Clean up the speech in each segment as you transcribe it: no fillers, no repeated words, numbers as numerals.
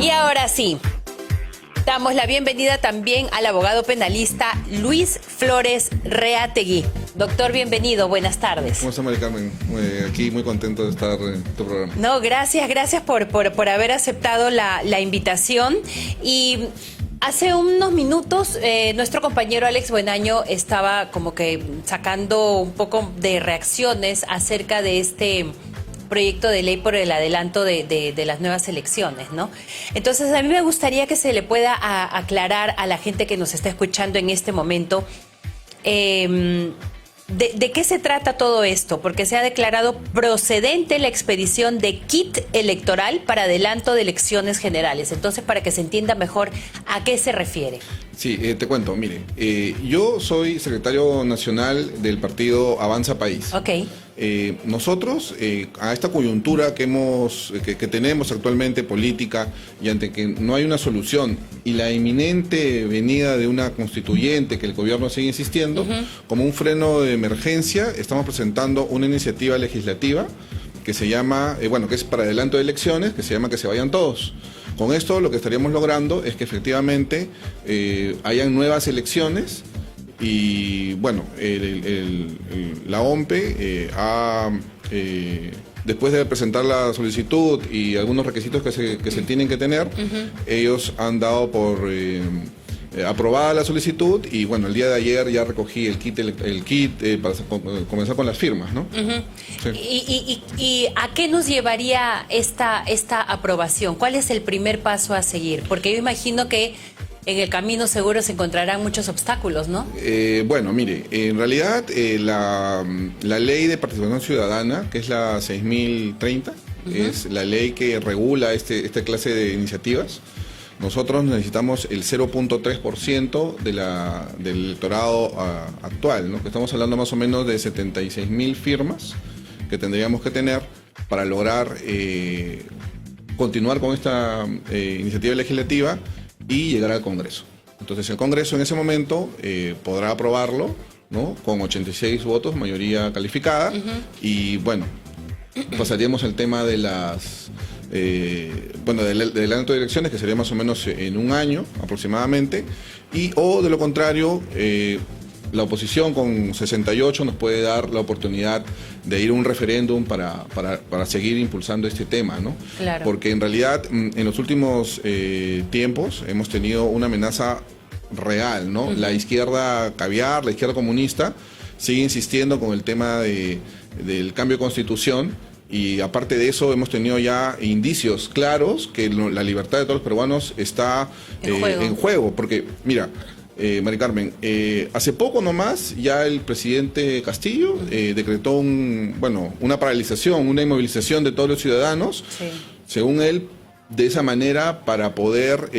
Y ahora sí, damos la bienvenida también al abogado penalista Luis Flores Reategui. Doctor, bienvenido, buenas tardes. ¿Cómo está, Mari Carmen? Aquí muy contento de estar en tu programa. No, gracias por haber aceptado la invitación. Y hace unos minutos nuestro compañero Alex Buenaño estaba como que sacando un poco de reacciones acerca de este proyecto de ley por el adelanto de las nuevas elecciones, ¿no? Entonces, a mí me gustaría que se le pueda aclarar a la gente que nos está escuchando en este momento ¿de qué se trata todo esto? Porque se ha declarado procedente la expedición de kit electoral para adelanto de elecciones generales. Entonces, para que se entienda mejor a qué se refiere. Sí, te cuento, mire, yo soy secretario nacional del partido Avanza País. Ok. Nosotros, a esta coyuntura que tenemos actualmente política y ante que no hay una solución y la inminente venida de una constituyente que el gobierno sigue insistiendo, como un freno de emergencia, estamos presentando una iniciativa legislativa que se llama, que es para adelanto de elecciones, que se llama Que se vayan todos. Con esto lo que estaríamos logrando es que efectivamente hayan nuevas elecciones y bueno, la OMPE después de presentar la solicitud y algunos requisitos que se tienen que tener, ellos han dado por aprobada la solicitud y bueno, el día de ayer ya recogí el kit para comenzar con las firmas, ¿no? Sí. ¿Y a qué nos llevaría esta aprobación? ¿Cuál es el primer paso a seguir? Porque yo imagino que en el camino seguro se encontrarán muchos obstáculos, ¿no? Bueno, mire, en realidad la ley de participación ciudadana, que es la 6030, es la ley que regula esta clase de iniciativas. Nosotros necesitamos el 0.3% del electorado actual, ¿no? Que estamos hablando más o menos de 76.000 firmas que tendríamos que tener para lograr continuar con esta iniciativa legislativa y llegar al Congreso. Entonces el Congreso en ese momento podrá aprobarlo, ¿no? Con 86 votos, mayoría calificada, y bueno, pasaríamos al tema de del adelanto de elecciones, que sería más o menos en un año aproximadamente, o de lo contrario, la oposición con 68 nos puede dar la oportunidad de ir a un referéndum para seguir impulsando este tema, ¿no? Claro. Porque en realidad en los últimos tiempos hemos tenido una amenaza real, ¿no? La izquierda caviar, la izquierda comunista, sigue insistiendo con el tema del cambio de constitución. Y aparte de eso hemos tenido ya indicios claros que la libertad de todos los peruanos está en juego. Porque, mira, Mari Carmen, hace poco nomás ya el presidente Castillo decretó una paralización, una inmovilización de todos los ciudadanos, según él, de esa manera para poder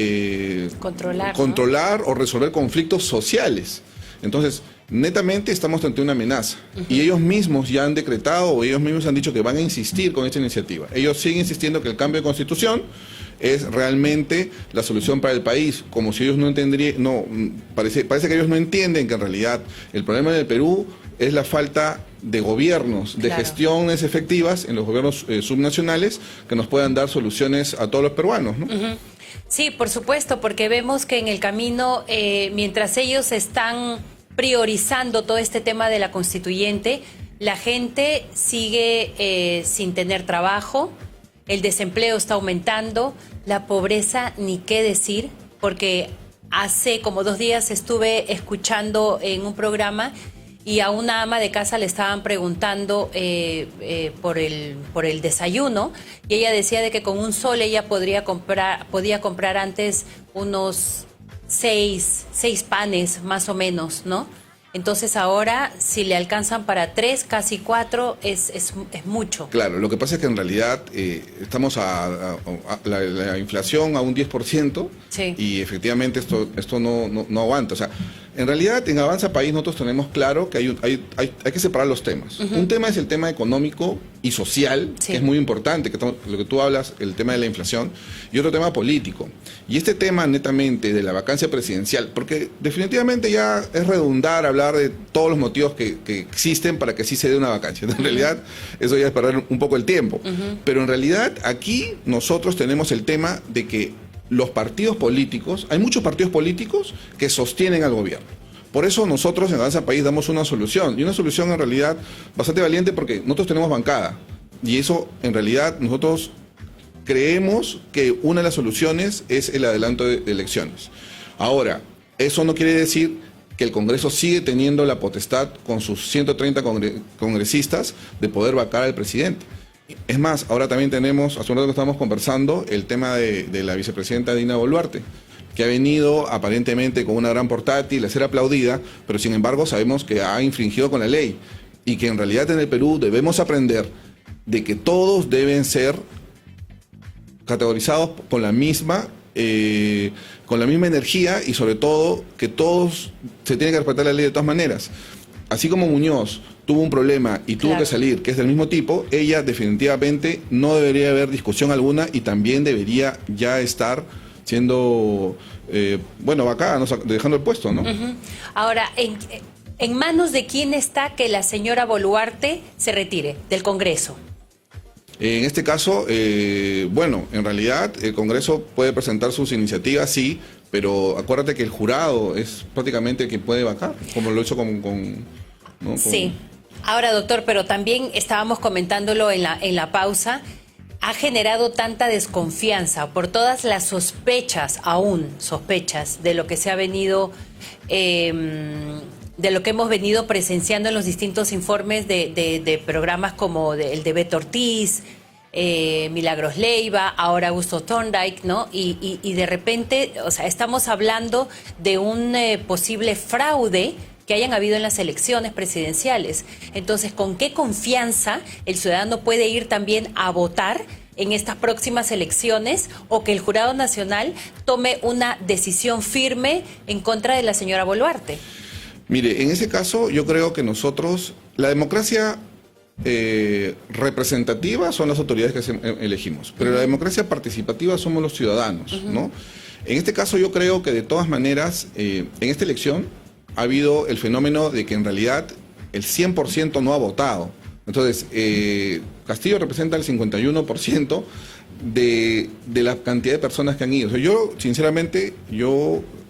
controlar o resolver conflictos sociales. Entonces, netamente estamos ante una amenaza y ellos mismos ya han decretado o ellos mismos han dicho que van a insistir con esta iniciativa. Ellos siguen insistiendo que el cambio de constitución es realmente la solución para el país, como si ellos parece que ellos no entienden que en realidad el problema del Perú es la falta de gobiernos, de gestiones efectivas en los gobiernos subnacionales que nos puedan dar soluciones a todos los peruanos, ¿no? Sí, por supuesto, porque vemos que en el camino, mientras ellos están priorizando todo este tema de la constituyente, la gente sigue sin tener trabajo, el desempleo está aumentando, la pobreza ni qué decir, porque hace como 2 días estuve escuchando en un programa y a una ama de casa le estaban preguntando por el desayuno y ella decía de que con un sol ella podía comprar antes unos 6 panes más o menos, ¿no? Entonces ahora, si le alcanzan para 3, casi 4, es mucho. Claro, lo que pasa es que en realidad estamos la inflación a un 10%, y efectivamente esto no aguanta. O sea, en realidad en Avanza País nosotros tenemos claro que hay que separar los temas. Un tema es el tema económico y social, que es muy importante, lo que tú hablas, el tema de la inflación, y otro tema político. Y este tema netamente de la vacancia presidencial, porque definitivamente ya es redundar hablar de todos los motivos que existen para que sí se dé una vacancia. En realidad eso ya es perder un poco el tiempo. Pero en realidad aquí nosotros tenemos el tema de que los partidos políticos, hay muchos partidos políticos que sostienen al gobierno. Por eso nosotros en Avanza País damos una solución, y una solución en realidad bastante valiente, porque nosotros tenemos bancada, y eso en realidad nosotros creemos que una de las soluciones es el adelanto de elecciones. Ahora, eso no quiere decir que el Congreso sigue teniendo la potestad con sus 130 congresistas de poder vacar al presidente. Es más, ahora también tenemos, hace un rato que estamos conversando, el tema de la vicepresidenta Dina Boluarte, que ha venido aparentemente con una gran portátil a ser aplaudida, pero sin embargo sabemos que ha infringido con la ley, y que en realidad en el Perú debemos aprender de que todos deben ser categorizados con la misma energía, y sobre todo que todos se tienen que respetar la ley de todas maneras. Así como Muñoz tuvo un problema y tuvo que salir, que es del mismo tipo, ella definitivamente no debería haber discusión alguna, y también debería ya estar siendo, vacada, ¿no? Dejando el puesto, ¿no? Ahora, ¿en manos de quién está que la señora Boluarte se retire del Congreso? En este caso, en realidad el Congreso puede presentar sus iniciativas, sí, pero acuérdate que el jurado es prácticamente el que puede vacar, como lo hizo ¿no? Sí. Ahora, doctor, pero también estábamos comentándolo en la pausa, ha generado tanta desconfianza por todas las sospechas de lo que se ha venido, de lo que hemos venido presenciando en los distintos informes de programas como el de Beto Ortiz, Milagros Leiva, ahora Augusto Thorndike, ¿no? Y de repente, o sea, estamos hablando de un posible fraude que hayan habido en las elecciones presidenciales. Entonces, ¿con qué confianza el ciudadano puede ir también a votar en estas próximas elecciones, o que el Jurado Nacional tome una decisión firme en contra de la señora Boluarte? Mire, en ese caso yo creo que nosotros, la democracia representativa son las autoridades que elegimos, pero la democracia participativa somos los ciudadanos, ¿no? En este caso yo creo que de todas maneras, en esta elección ha habido el fenómeno de que en realidad el 100% no ha votado. Entonces, Castillo representa el 51% de la cantidad de personas que han ido. O sea, yo, sinceramente,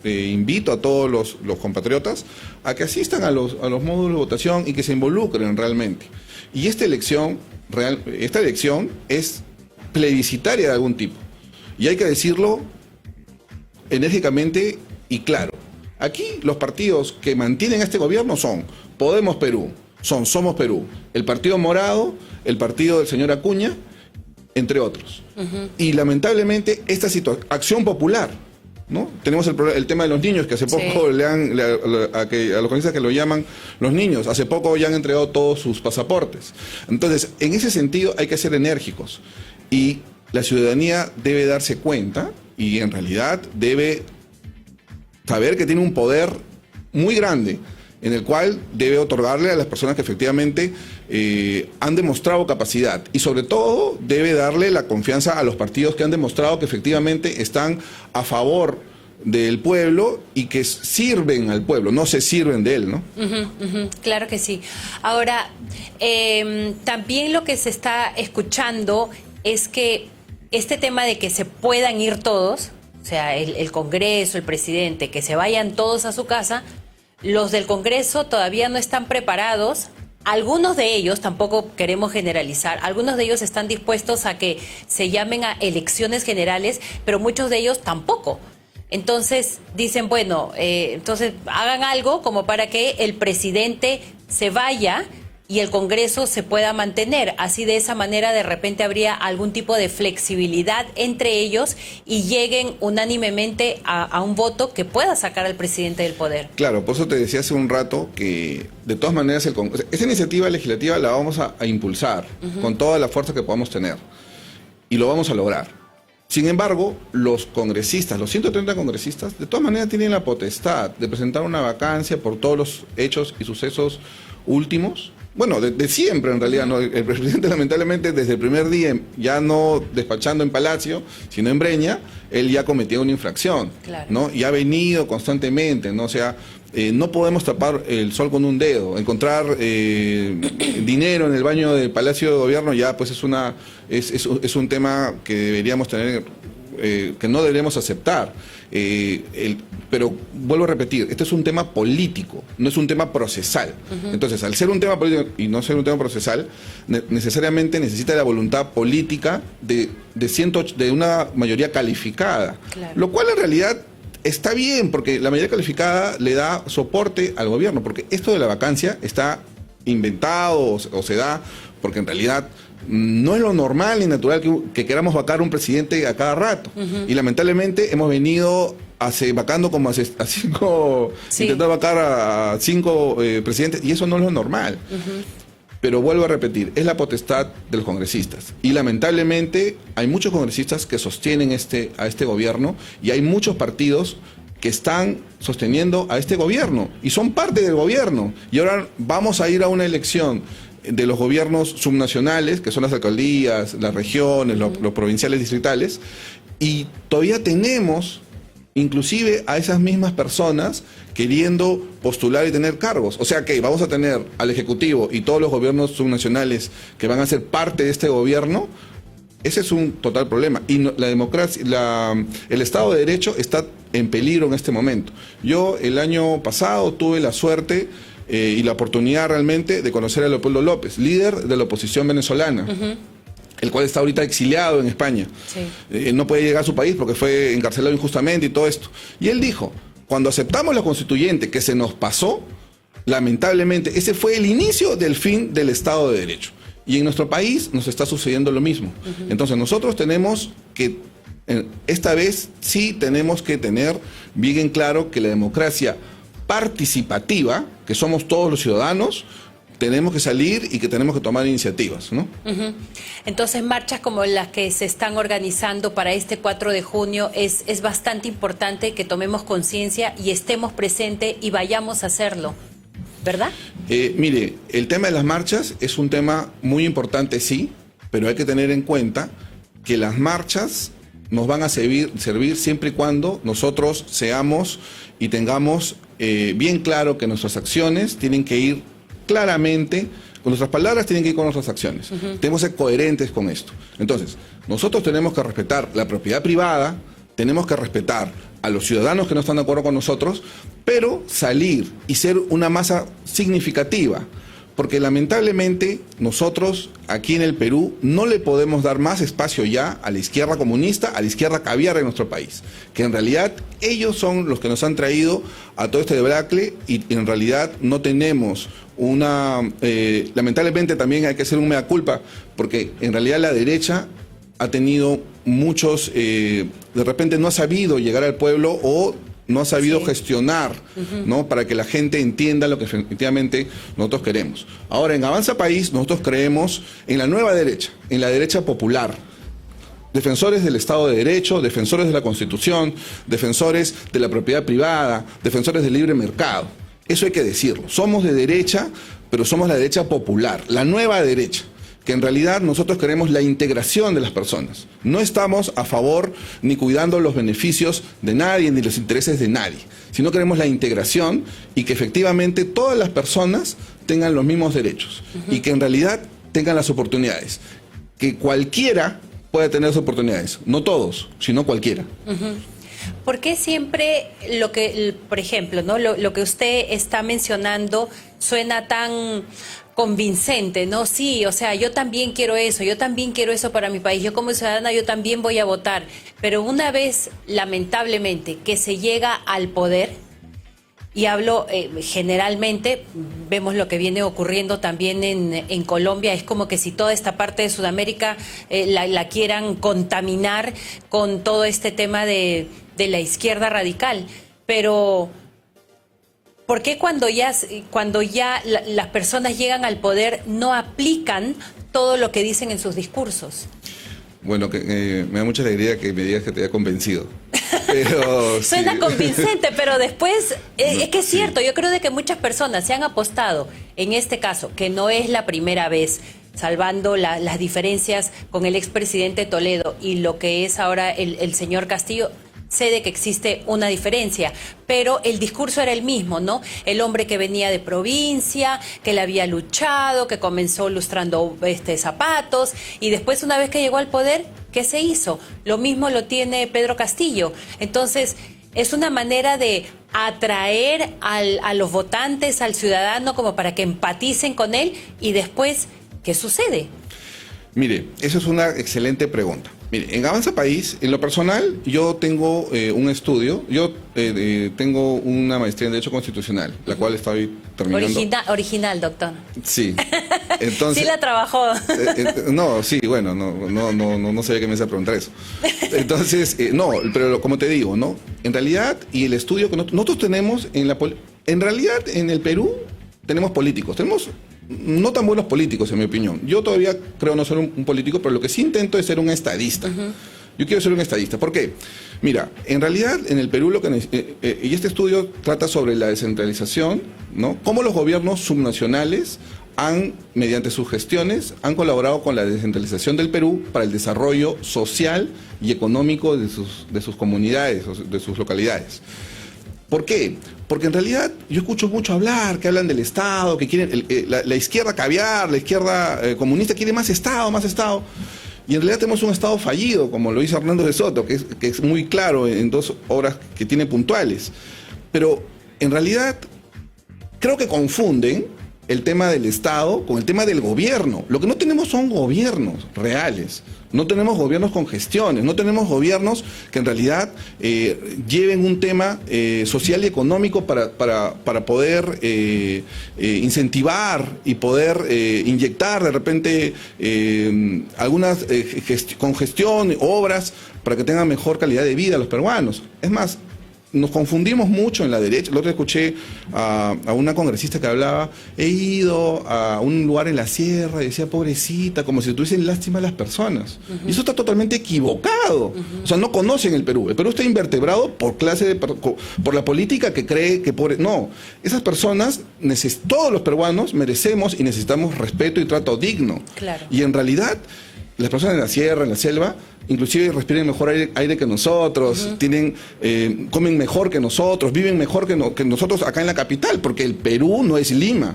invito a todos los compatriotas a que asistan a los módulos de votación y que se involucren realmente. Y esta elección es plebiscitaria de algún tipo. Y hay que decirlo enérgicamente y claro. Aquí los partidos que mantienen a este gobierno son Podemos Perú, Somos Perú, el Partido Morado, el partido del señor Acuña, entre otros. Y lamentablemente esta situación, Acción Popular, ¿no? Tenemos el tema de los niños, que hace poco a los congresistas que lo llaman los niños, hace poco ya han entregado todos sus pasaportes. Entonces, en ese sentido hay que ser enérgicos, y la ciudadanía debe darse cuenta, y en realidad debe saber que tiene un poder muy grande, en el cual debe otorgarle a las personas que efectivamente han demostrado capacidad, y sobre todo debe darle la confianza a los partidos que han demostrado que efectivamente están a favor del pueblo y que sirven al pueblo, no se sirven de él, ¿no? Claro que sí. Ahora, también lo que se está escuchando es que este tema de que se puedan ir todos, o sea, el Congreso, el presidente, que se vayan todos a su casa, los del Congreso todavía no están preparados. Algunos de ellos, tampoco queremos generalizar, algunos de ellos están dispuestos a que se llamen a elecciones generales, pero muchos de ellos tampoco. Entonces dicen, bueno, entonces hagan algo como para que el presidente se vaya y el Congreso se pueda mantener. Así, de esa manera, de repente habría algún tipo de flexibilidad entre ellos y lleguen unánimemente a un voto que pueda sacar al presidente del poder. Claro, por eso te decía hace un rato que de todas maneras esa iniciativa legislativa la vamos a impulsar con toda la fuerza que podamos tener, y lo vamos a lograr. Sin embargo, los congresistas, los 130 congresistas, de todas maneras tienen la potestad de presentar una vacancia por todos los hechos y sucesos últimos. Bueno, de siempre en realidad, ¿no? El presidente lamentablemente desde el primer día, ya no despachando en Palacio, sino en Breña, él ya cometió una infracción, claro, ¿no? Y ha venido constantemente, ¿no? O sea, no podemos tapar el sol con un dedo. Encontrar dinero en el baño del Palacio de Gobierno ya pues es un tema que deberíamos tener que no deberemos aceptar. Pero vuelvo a repetir, este es un tema político, no es un tema procesal. Entonces, al ser un tema político y no ser un tema procesal, necesariamente necesita la voluntad política de una mayoría calificada. Claro. Lo cual en realidad está bien, porque la mayoría calificada le da soporte al gobierno, porque esto de la vacancia está inventado o se da porque en realidad no es lo normal ni natural que queramos vacar un presidente a cada rato. Y lamentablemente hemos venido vacando como a 5, sí, intentando vacar a 5 presidentes, y eso no es lo normal. Pero vuelvo a repetir, es la potestad de los congresistas. Y lamentablemente hay muchos congresistas que sostienen a este gobierno, y hay muchos partidos que están sosteniendo a este gobierno y son parte del gobierno. Y ahora vamos a ir a una elección de los gobiernos subnacionales, que son las alcaldías, las regiones, los provinciales, distritales, y todavía tenemos inclusive a esas mismas personas queriendo postular y tener cargos. O sea que vamos a tener al Ejecutivo y todos los gobiernos subnacionales que van a ser parte de este gobierno. Ese es un total problema. Y la democracia, el Estado de Derecho está en peligro en este momento. Yo el año pasado tuve la suerte y la oportunidad realmente de conocer a Leopoldo López, líder de la oposición venezolana. El cual está ahorita exiliado en España. Sí. No puede llegar a su país porque fue encarcelado injustamente y todo esto. Y él dijo, cuando aceptamos la constituyente que se nos pasó, lamentablemente, ese fue el inicio del fin del Estado de Derecho. Y en nuestro país nos está sucediendo lo mismo. Entonces nosotros tenemos que, esta vez sí tenemos que tener bien en claro que la democracia participativa, que somos todos los ciudadanos, tenemos que salir y que tenemos que tomar iniciativas, ¿no? Entonces, marchas como las que se están organizando para este 4 de junio, es bastante importante que tomemos conciencia y estemos presentes y vayamos a hacerlo, ¿verdad? Mire, el tema de las marchas es un tema muy importante, sí, pero hay que tener en cuenta que las marchas nos van a servir siempre y cuando nosotros seamos y tengamos bien claro que nuestras acciones tienen que ir claramente, con nuestras palabras tienen que ir con nuestras acciones. Tenemos que ser coherentes con esto. Entonces, nosotros tenemos que respetar la propiedad privada, tenemos que respetar a los ciudadanos que no están de acuerdo con nosotros, pero salir y ser una masa significativa. Porque lamentablemente nosotros aquí en el Perú no le podemos dar más espacio ya a la izquierda comunista, a la izquierda caviar en nuestro país. Que en realidad ellos son los que nos han traído a todo este debacle y en realidad no tenemos lamentablemente también hay que hacer un mea culpa, porque en realidad la derecha ha tenido muchos, de repente no ha sabido llegar al pueblo o no ha sabido gestionar, ¿no? Para que la gente entienda lo que efectivamente nosotros queremos. Ahora, en Avanza País, nosotros creemos en la nueva derecha, en la derecha popular. Defensores del Estado de Derecho, defensores de la Constitución, defensores de la propiedad privada, defensores del libre mercado. Eso hay que decirlo. Somos de derecha, pero somos la derecha popular, la nueva derecha. Que en realidad nosotros queremos la integración de las personas. No estamos a favor ni cuidando los beneficios de nadie ni los intereses de nadie, sino queremos la integración y que efectivamente todas las personas tengan los mismos derechos y que en realidad tengan las oportunidades. Que cualquiera pueda tener las oportunidades, no todos, sino cualquiera. ¿Por qué siempre por ejemplo, ¿no? Lo que usted está mencionando suena tan convincente, ¿no? Sí, o sea, yo también quiero eso para mi país, yo como ciudadana yo también voy a votar, pero una vez, lamentablemente, que se llega al poder, y hablo generalmente, vemos lo que viene ocurriendo también en Colombia, es como que si toda esta parte de Sudamérica la quieran contaminar con todo este tema de la izquierda radical, pero ¿por qué cuando ya las personas llegan al poder no aplican todo lo que dicen en sus discursos? Bueno, me da mucha alegría que me digas que te haya convencido. Pero, suena sí. Convincente, pero después, es que es cierto, yo creo de que muchas personas se han apostado, en este caso, que no es la primera vez, salvando las diferencias con el expresidente Toledo y lo que es ahora el señor Castillo, sé de que existe una diferencia, pero el discurso era el mismo, ¿no? El hombre que venía de provincia, que le había luchado, que comenzó lustrando zapatos, y después, una vez que llegó al poder, ¿qué se hizo? Lo mismo lo tiene Pedro Castillo. Entonces, es una manera de atraer a los votantes, al ciudadano, como para que empaticen con él, y después, ¿qué sucede? Mire, esa es una excelente pregunta. Mire, en Avanza País, en lo personal, yo tengo un estudio, yo tengo una maestría en Derecho Constitucional, la cual estoy terminando. Original, doctor. Sí. Entonces, sí la trabajó. No, sí, bueno, no sabía que me ibas a preguntar eso. Entonces, no, pero como te digo, ¿no? En realidad, y el estudio que nosotros tenemos, en realidad, en el Perú, tenemos políticos, tenemos no tan buenos políticos, en mi opinión. Yo todavía creo no ser un político, pero lo que sí intento es ser un estadista. Yo quiero ser un estadista. ¿Por qué? Mira, en realidad en el Perú y este estudio trata sobre la descentralización, ¿no? Cómo los gobiernos subnacionales mediante sus gestiones, han colaborado con la descentralización del Perú para el desarrollo social y económico de sus comunidades, de sus localidades. ¿Por qué? Porque en realidad yo escucho mucho hablar, que hablan del Estado, que quieren la izquierda caviar, la izquierda comunista quiere más Estado, más Estado. Y en realidad tenemos un Estado fallido, como lo hizo Hernando de Soto, que es muy claro en 2 obras que tiene puntuales. Pero en realidad creo que confunden el tema del Estado con el tema del gobierno. Lo que no tenemos son gobiernos reales. No tenemos gobiernos con gestiones, no tenemos gobiernos que en realidad lleven un tema social y económico para poder incentivar y poder inyectar de repente algunas con gestión, obras, para que tengan mejor calidad de vida los peruanos. Es más, nos confundimos mucho en la derecha. El otro día escuché a una congresista que hablaba, he ido a un lugar en la sierra y decía pobrecita, como si tuviesen lástima a las personas. Y eso está totalmente equivocado. O sea, no conocen el Perú. El Perú está invertebrado por por la política que cree que no. Esas personas, todos los peruanos merecemos y necesitamos respeto y trato digno. Claro. Y en realidad, las personas en la sierra, en la selva, inclusive respiran mejor aire que nosotros, comen mejor que nosotros, viven mejor que nosotros acá en la capital, porque el Perú no es Lima.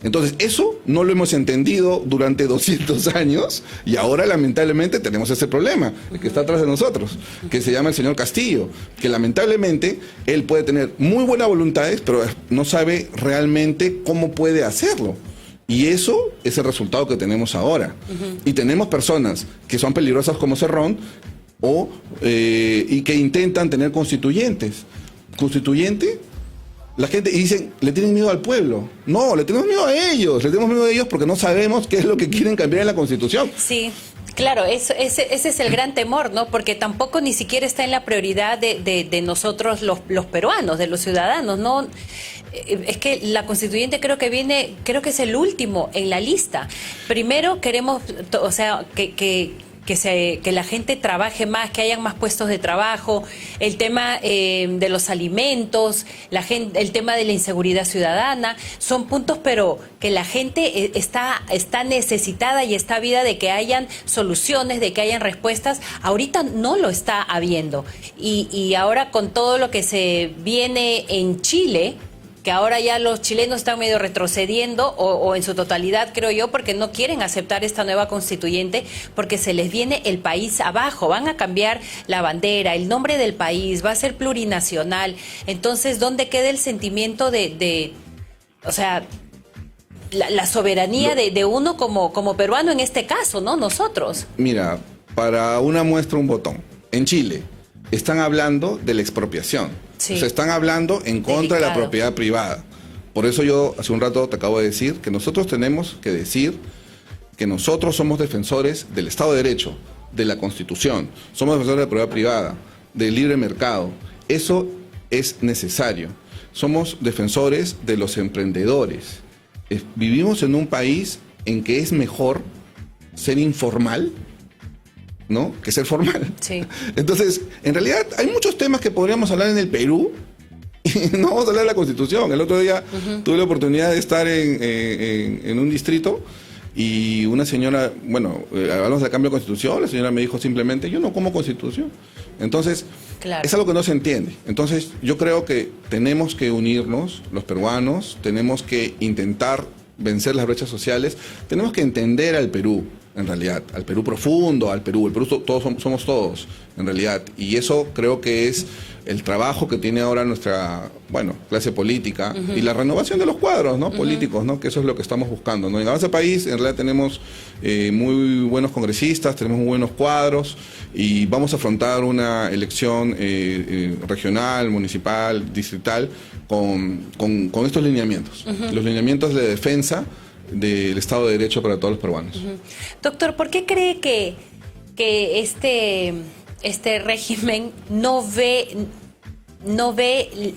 Entonces, eso no lo hemos entendido durante 200 años y ahora, lamentablemente, tenemos ese problema, el que está atrás de nosotros, que se llama el señor Castillo, que lamentablemente él puede tener muy buenas voluntades, pero no sabe realmente cómo puede hacerlo. Y eso es el resultado que tenemos ahora. Y tenemos personas que son peligrosas como Cerrón y que intentan tener constituyentes. ¿Constituyente? La gente dicen, le tienen miedo al pueblo. No, le tenemos miedo a ellos. Le tenemos miedo a ellos porque no sabemos qué es lo que quieren cambiar en la Constitución. Sí. Claro, ese es el gran temor, ¿no? Porque tampoco ni siquiera está en la prioridad de nosotros los peruanos, de los ciudadanos, ¿no? Es que la constituyente creo que es el último en la lista. Primero queremos, o sea, que la gente trabaje más, que hayan más puestos de trabajo, el tema de los alimentos, el tema de la inseguridad ciudadana, son puntos, pero que la gente está necesitada y está ávida de que hayan soluciones, de que hayan respuestas. Ahorita no lo está habiendo. Y ahora con todo lo que se viene en Chile, que ahora ya los chilenos están medio retrocediendo, o en su totalidad, creo yo, porque no quieren aceptar esta nueva constituyente, porque se les viene el país abajo. Van a cambiar la bandera, el nombre del país, va a ser plurinacional. Entonces, ¿dónde queda el sentimiento o sea, la soberanía de uno como peruano en este caso, ¿no? Nosotros. Mira, para una muestra, un botón. En Chile están hablando de la expropiación. Sí. O sea, están hablando en contra de la propiedad privada. Por eso yo hace un rato te acabo de decir que nosotros tenemos que decir que nosotros somos defensores del Estado de Derecho, de la Constitución, somos defensores de la propiedad privada, del libre mercado. Eso es necesario. Somos defensores de los emprendedores. Vivimos en un país en que es mejor ser informal, ¿no?, que ser formal. Sí. Entonces, en realidad hay muchos temas que podríamos hablar en el Perú y no vamos a hablar de la Constitución. El otro día tuve la oportunidad de estar en un distrito y una señora, hablamos de cambio de Constitución, la señora me dijo simplemente, yo no como Constitución. Entonces, Claro. Es algo que no se entiende. Entonces, yo creo que tenemos que unirnos, los peruanos, tenemos que intentar vencer las brechas sociales, tenemos que entender al Perú, en realidad, al Perú profundo, al Perú. El Perú todos somos todos, en realidad. Y eso creo que es el trabajo que tiene ahora nuestra, clase política y la renovación de los cuadros, ¿no? Políticos, ¿no? Que eso es lo que estamos buscando, ¿no? En Avanza País, en realidad tenemos muy buenos congresistas, tenemos muy buenos cuadros y vamos a afrontar una elección regional, municipal, distrital, con estos lineamientos. Los lineamientos de defensa del Estado de Derecho para todos los peruanos. Doctor, ¿por qué cree que este régimen no ve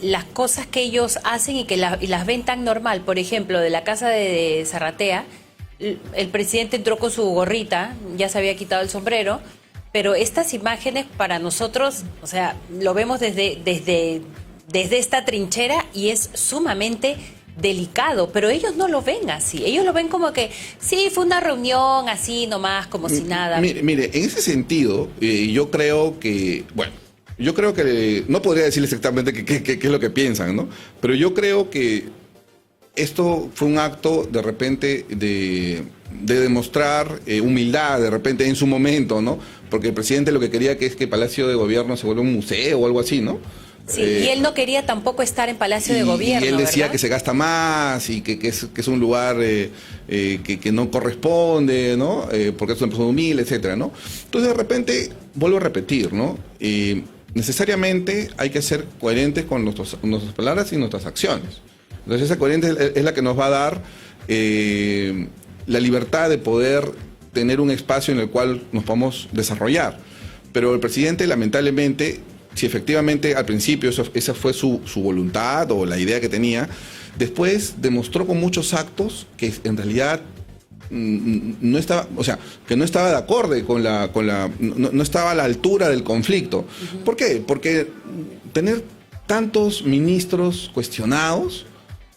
las cosas que ellos hacen y las ven tan normal? Por ejemplo, de la casa de Zarratea, el presidente entró con su gorrita, ya se había quitado el sombrero, pero estas imágenes para nosotros, o sea, lo vemos desde esta trinchera y es sumamente delicado, pero ellos no lo ven así. Ellos lo ven como que sí, fue una reunión así nomás, como si nada. Mire, en ese sentido, yo creo que, no podría decir exactamente qué es lo que piensan, ¿no? Pero yo creo que esto fue un acto de repente de demostrar humildad, de repente en su momento, ¿no? Porque el presidente lo que quería es que Palacio de Gobierno se vuelva un museo o algo así, ¿no? Sí, y él no quería tampoco estar en Palacio de Gobierno, y él decía, ¿verdad?, que se gasta más y que es un lugar que no corresponde, ¿no? Porque es una persona humilde, etcétera, ¿no? Entonces, de repente, vuelvo a repetir, ¿no? Necesariamente hay que ser coherentes con nuestras palabras y nuestras acciones. Entonces, esa coherencia es la que nos va a dar la libertad de poder tener un espacio en el cual nos podamos desarrollar. Pero el presidente, lamentablemente, si efectivamente al principio esa fue su voluntad o la idea que tenía, después demostró con muchos actos que en realidad no estaba, o sea, que no estaba de acorde no estaba a la altura del conflicto. ¿Por qué? Porque tener tantos ministros cuestionados,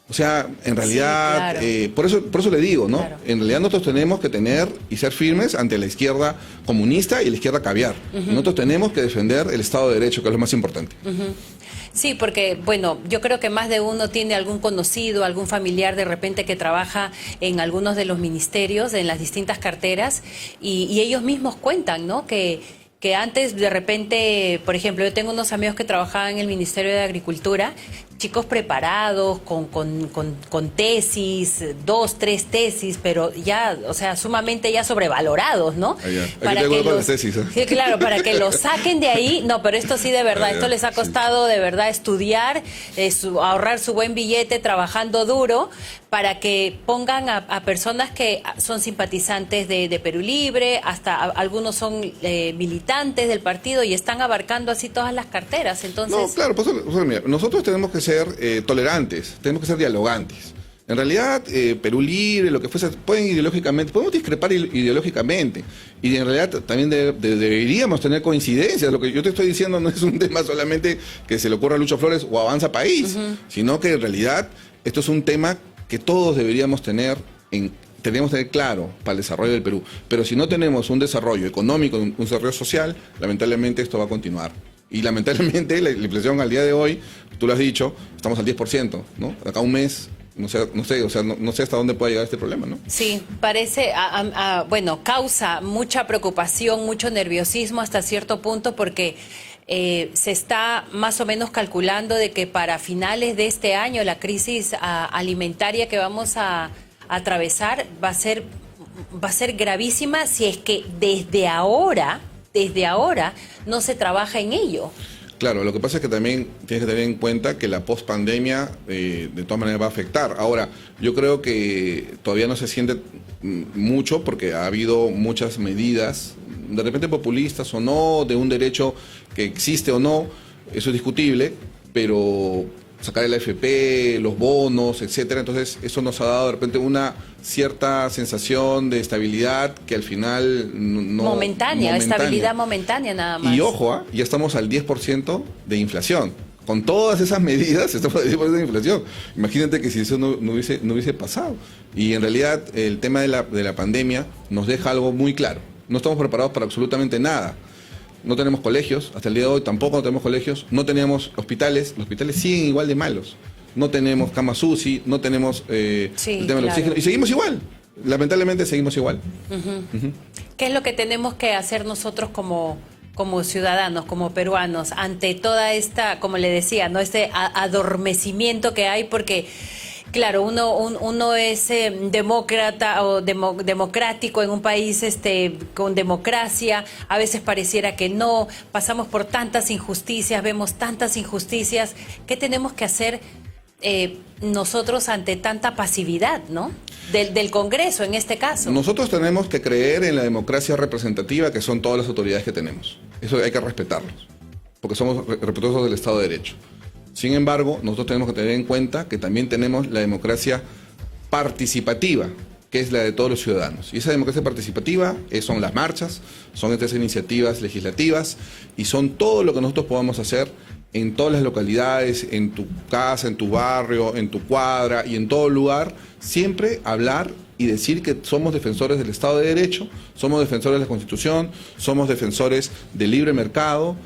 o sea, en realidad, sí, claro. Por eso le digo, ¿no? Claro. En realidad nosotros tenemos que tener y ser firmes ante la izquierda comunista y la izquierda caviar. Nosotros tenemos que defender el Estado de Derecho, que es lo más importante. Sí, porque, yo creo que más de uno tiene algún conocido, algún familiar de repente que trabaja en algunos de los ministerios, en las distintas carteras, y ellos mismos cuentan, ¿no? Que antes de repente, por ejemplo, yo tengo unos amigos que trabajaban en el Ministerio de Agricultura, chicos preparados, con tesis, 2, 3 tesis, pero ya, o sea, sumamente ya sobrevalorados, ¿no? Para que los, tesis, ¿eh? Sí, claro, para que los saquen de ahí. No, pero esto sí de verdad, esto les ha costado de verdad estudiar, ahorrar su buen billete, trabajando duro, para que pongan a personas que son simpatizantes de Perú Libre, hasta algunos son militantes del partido y están abarcando así todas las carteras. Entonces, no, claro, mira, nosotros tenemos que ser tolerantes, tenemos que ser dialogantes. En realidad, Perú Libre, lo que fuese, podemos discrepar ideológicamente, y en realidad también deberíamos tener coincidencias. Lo que yo te estoy diciendo no es un tema solamente que se le ocurra a Lucho Flores o Avanza País, sino que en realidad esto es un tema que todos deberíamos tener claro para el desarrollo del Perú. Pero si no tenemos un desarrollo económico, un desarrollo social, lamentablemente esto va a continuar. Y lamentablemente la inflación al día de hoy, tú lo has dicho, estamos al 10%, ¿no? Acá un mes, no sé hasta dónde puede llegar este problema, ¿no? Sí, parece, causa mucha preocupación, mucho nerviosismo hasta cierto punto, porque se está más o menos calculando de que para finales de este año la crisis alimentaria que vamos a atravesar va a ser gravísima si es que desde ahora no se trabaja en ello. Claro, lo que pasa es que también tienes que tener en cuenta que la pospandemia de todas maneras va a afectar. Ahora, yo creo que todavía no se siente mucho porque ha habido muchas medidas, de repente populistas o no, de un derecho que existe o no, eso es discutible, pero sacar el AFP, los bonos, etcétera, entonces eso nos ha dado de repente una cierta sensación de estabilidad que al final momentánea, estabilidad momentánea nada más. Y ojo, ya estamos al 10% de inflación. Con todas esas medidas estamos al 10% de inflación. Imagínate que si eso no hubiese pasado. Y en realidad el tema de la pandemia nos deja algo muy claro. No estamos preparados para absolutamente nada. no tenemos colegios, hasta el día de hoy tampoco no tenemos colegios, no teníamos hospitales, los hospitales siguen igual de malos, no tenemos camas UCI, no tenemos el tema del oxígeno, y seguimos igual, lamentablemente seguimos igual. ¿Qué es lo que tenemos que hacer nosotros como ciudadanos, como peruanos, ante toda esta, como le decía, ¿no? Este adormecimiento que hay? Porque claro, uno es demócrata o democrático en un país con democracia, a veces pareciera que no, pasamos por tantas injusticias, vemos tantas injusticias. ¿Qué tenemos que hacer nosotros ante tanta pasividad, ¿no? Del Congreso en este caso? Nosotros tenemos que creer en la democracia representativa, que son todas las autoridades que tenemos. Eso hay que respetarlos, porque somos respetuosos del Estado de Derecho. Sin embargo, nosotros tenemos que tener en cuenta que también tenemos la democracia participativa, que es la de todos los ciudadanos. Y esa democracia participativa son las marchas, son estas iniciativas legislativas y son todo lo que nosotros podamos hacer en todas las localidades, en tu casa, en tu barrio, en tu cuadra y en todo lugar, siempre hablar y decir que somos defensores del Estado de Derecho, somos defensores de la Constitución, somos defensores del libre mercado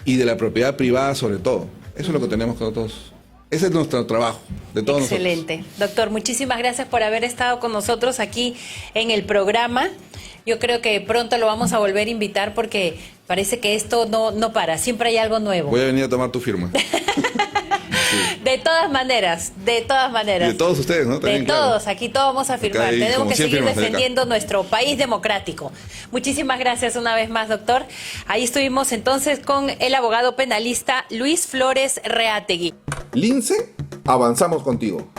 y de la propiedad privada sobre todo. Eso es lo que tenemos que nosotros. Ese es nuestro trabajo, de todos nosotros. Excelente. Doctor, muchísimas gracias por haber estado con nosotros aquí en el programa. Yo creo que pronto lo vamos a volver a invitar porque parece que esto no para, siempre hay algo nuevo. Voy a venir a tomar tu firma. Sí. De todas maneras. Y de todos ustedes, ¿no? También, de todos, claro. Aquí todos vamos a firmar. Hay, tenemos que seguir defendiendo acá nuestro país democrático. Muchísimas gracias una vez más, doctor. Ahí estuvimos entonces con el abogado penalista Luis Flores Reategui. Lince, avanzamos contigo.